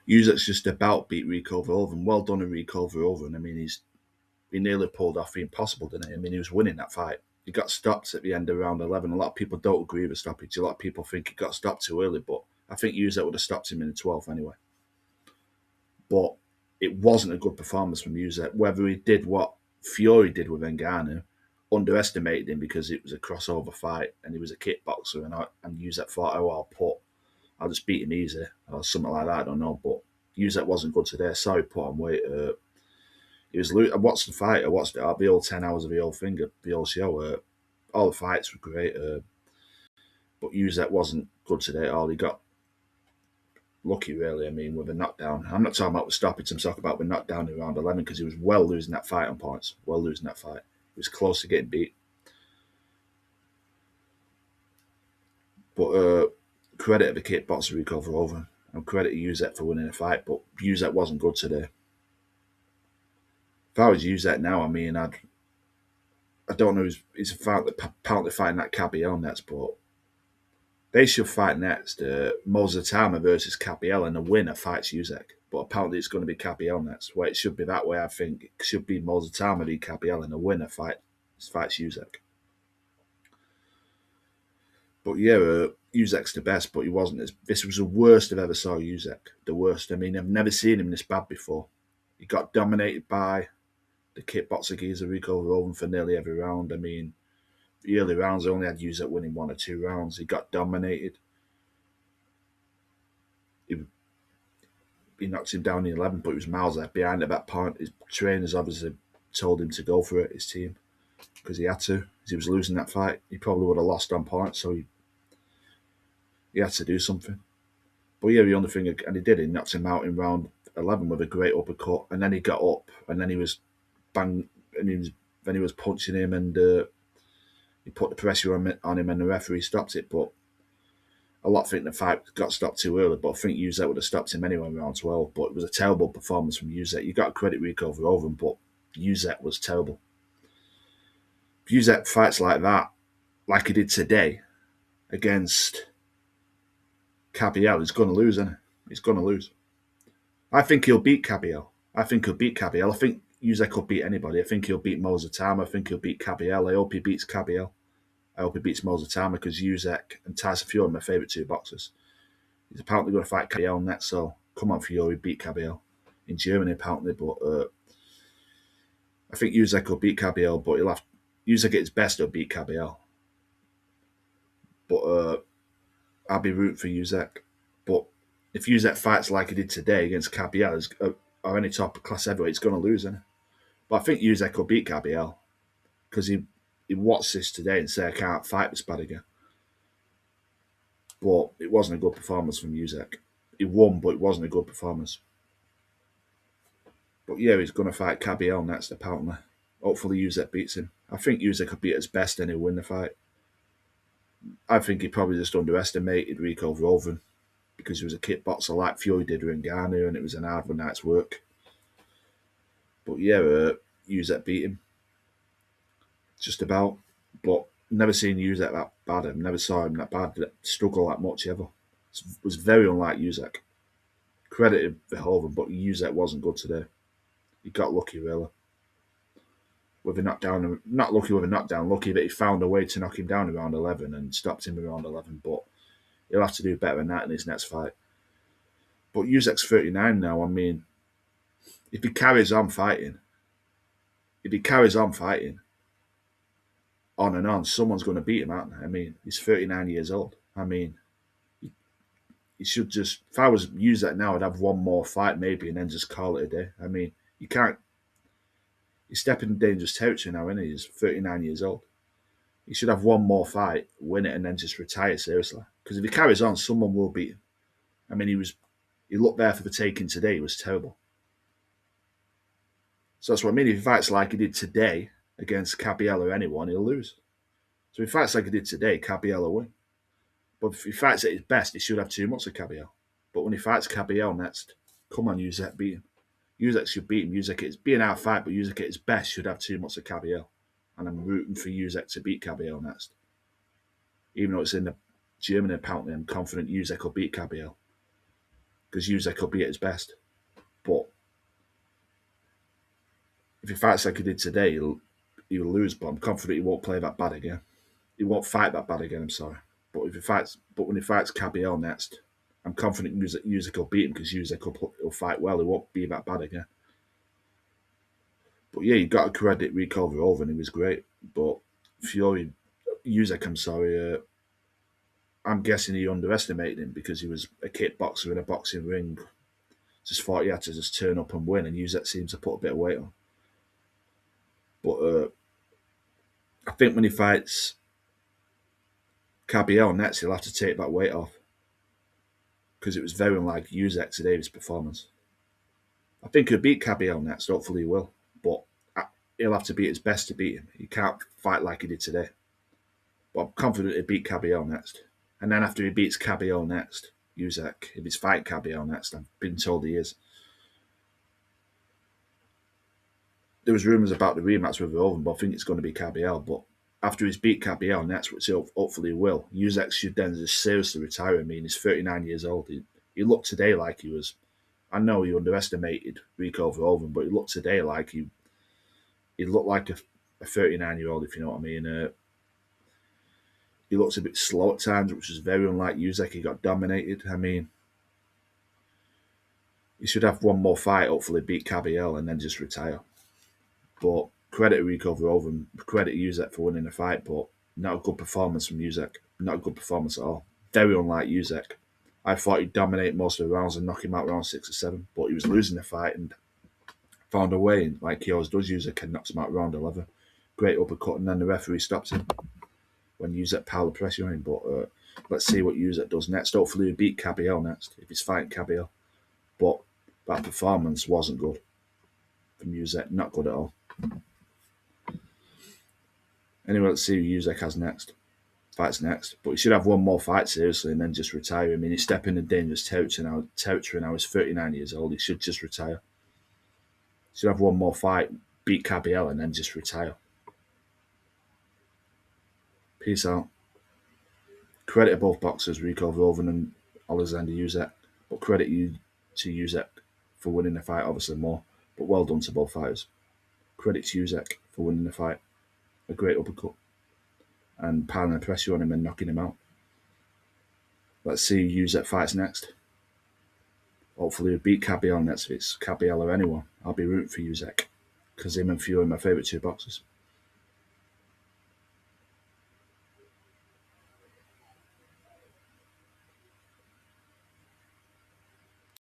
Usyk's just about beat Rico Verhoeven. Well done to Rico Verhoeven. I mean, he nearly pulled off the impossible, didn't he? I mean, he was winning that fight. He got stopped at the end of round 11. A lot of people don't agree with the stoppage. A lot of people think he got stopped too early, but I think Usyk would have stopped him in the 12th anyway. But it wasn't a good performance from Usyk. Whether he did what Fury did with Ngannou, underestimated him because it was a crossover fight and he was a kickboxer, and Usyk thought, oh, I'll just beat him easy or something like that. I don't know, but Usyk wasn't good today. Sorry, put on weight. He was. I watched the fight. I watched it. The whole 10 hours of the whole thing, the whole show. All the fights were great, but Usyk wasn't good today at all. He got lucky, really. I mean, with a knockdown. I'm not talking about the stoppage. I'm talking about the knockdown in round 11 because he was well losing that fight on points. Well losing that fight. He was close to getting beat. But credit to the kickboxer Rico Verhoeven. And credit to Usyk for winning the fight. But Usyk wasn't good today. If I was Usyk now, I mean, I don't know. He's apparently fighting that Capiel next, but they should fight next. Mozatama versus Capiel, and the winner fights Usyk. But apparently it's going to be Capiel next. Well, it should be that way, I think. It should be Mozatama v Capiel, and the winner fights Usyk. But yeah, Usyk's the best, but he wasn't. This was the worst I've ever saw Usyk. The worst. I mean, I've never seen him this bad before. He got dominated by the kickboxer geezer Rico Verhoeven for nearly every round. I mean, the early rounds only had Usyk winning 1 or 2 rounds. He got dominated. He knocked him down in 11, but he was miles left behind at that point. His trainers obviously told him to go for it, his team, because he had to. Because he was losing that fight. He probably would have lost on points, so he had to do something. But yeah, the only thing, and he did, he knocked him out in round 11 with a great uppercut, and then he got up, and then he was then he was punching him, and he put the pressure on him, and the referee stopped it. But a lot think the fight got stopped too early, but I think Usyk would have stopped him anyway in round 12. But it was a terrible performance from Usyk. You got to credit Rico Verhoeven, but Usyk was terrible. If Usyk fights like that, like he did today against Capiel, he's going to lose, isn't he? He's going to lose. I think he'll beat Capiel. I think Usyk could beat anybody. I think he'll beat Mozatama. I think he'll beat Capiel. I hope he beats Capiel. I hope he beats Mozatama because Usyk and Tyson Fury are my favourite two boxers. He's apparently going to fight Capiel next, so come on, Fury, beat Capiel. In Germany, apparently, but I think Usyk will beat Capiel, but Usyk at his best will beat Capiel. But I'll be rooting for Usyk. But if Usyk fights like he did today against Capiel or any top class heavyweight, he's going to lose, isn't he? But I think Usyk will beat Capiel because he watched this today and said, I can't fight this bad again. But it wasn't a good performance from Usyk. He won, but it wasn't a good performance. But yeah, he's going to fight Capiel next, apparently. Hopefully Usyk beats him. I think Usyk could be at his best and he'll win the fight. I think he probably just underestimated Rico Verhoeven because he was a kickboxer like Fury did with Ngannou, and it was an hard night's work. But yeah, Usyk beat him. Just about. But never seen Usyk that bad. I've never saw him that bad, struggle that much ever. It was very unlike Usyk. Credit to Verhoeven, but Usyk wasn't good today. He got lucky, really. With a knockdown, not lucky with a knockdown, lucky that he found a way to knock him down around 11 and stopped him around 11, but he'll have to do better than that in his next fight. But Usyk's 39 now. I mean, if he carries on fighting, on and on, someone's going to beat him, aren't they? I mean, he's 39 years old. I mean, he should just, if I was Usyk now, I'd have one more fight maybe and then just call it a day. I mean, you can't, he's stepping in dangerous territory now, isn't he? He's 39 years old. He should have one more fight, win it, and then just retire seriously. Because if he carries on, someone will beat him. I mean, he looked there for the taking today. He was terrible. So that's what I mean. If he fights like he did today against Capiel or anyone, he'll lose. So if he fights like he did today, Capiel will win. But if he fights at his best, he should have too much of Capiel. But when he fights Capiel next, come on, Usyk, beat him. Usyk should beat him. Usyk, it's being our fight, but Usyk at his best should have too much of Capiel. And I'm rooting for Usyk to beat Capiel next. Even though it's in Germany, apparently, I'm confident Usyk will beat Capiel. because Usyk will be at his best. But if he fights like he did today, he'll lose. But I'm confident he won't play that bad again. He won't fight that bad again. I'm sorry. But when he fights Cabiel next, I'm confident Usyk will beat him because Usyk will fight well. He won't be that bad again. But yeah, you got to credit Rico Verhoeven. He was great. But Fury, Usyk, I'm sorry. I'm guessing he underestimated him because he was a kickboxer in a boxing ring. Just thought he had to just turn up and win, and Usyk seems to put a bit of weight on. But I think when he fights Cabiel next, he'll have to take that weight off because it was very unlike Usyk today's performance. I think he'll beat Cabiel next. Hopefully he will, but he'll have to be at his best to beat him. He can't fight like he did today. But I'm confident he'll beat Cabiel next. And then after he beats Cabiel next, Usyk, if he's fighting Cabiel next, I've been told he is. There was rumours about the rematch with Verhoeven, but I think it's going to be Cabiel. But after he's beat Cabiel next, which hopefully he will, Usyk should then just seriously retire. I mean, he's 39 years old. He looked today like he was. I know he underestimated Rico Verhoeven, but he looked today like he looked like a 39-year-old, if you know what I mean. He looks a bit slow at times, which is very unlike Usyk. He got dominated. I mean, he should have one more fight, hopefully beat Cabiel, and then just retire. But credit Rico Verhoeven, credit Usyk for winning the fight, but not a good performance from Usyk. Not a good performance at all. Very unlike Usyk. I thought he'd dominate most of the rounds and knock him out round 6 or 7, but he was losing the fight and found a way, like he always does. Usyk and knocks him out round 11. Great uppercut, and then the referee stops him when Usyk piled pressure on him. But let's see what Usyk does next. Hopefully, he'll beat Cabiel next if he's fighting Cabiel. But that performance wasn't good from Usyk. Not good at all. Anyway, let's see who Usyk has next. Fights next. But he should have one more fight, seriously, and then just retire. I mean, he's stepping in dangerous territory now. He's 39 years old. He should just retire. He should have one more fight, beat Cabiel, and then just retire. Peace out. Credit both boxers, Rico Verhoeven and Oleksandr Usyk. But credit you to Usyk for winning the fight, obviously more. But well done to both fighters. Credit to Usyk for winning the fight. A great uppercut. And piling the pressure on him and knocking him out. Let's see who Usyk fights next. Hopefully he'll beat Cabiel next. If it's Cabiel or anyone, I'll be rooting for Usyk. Because him and Fury are my favourite two boxers.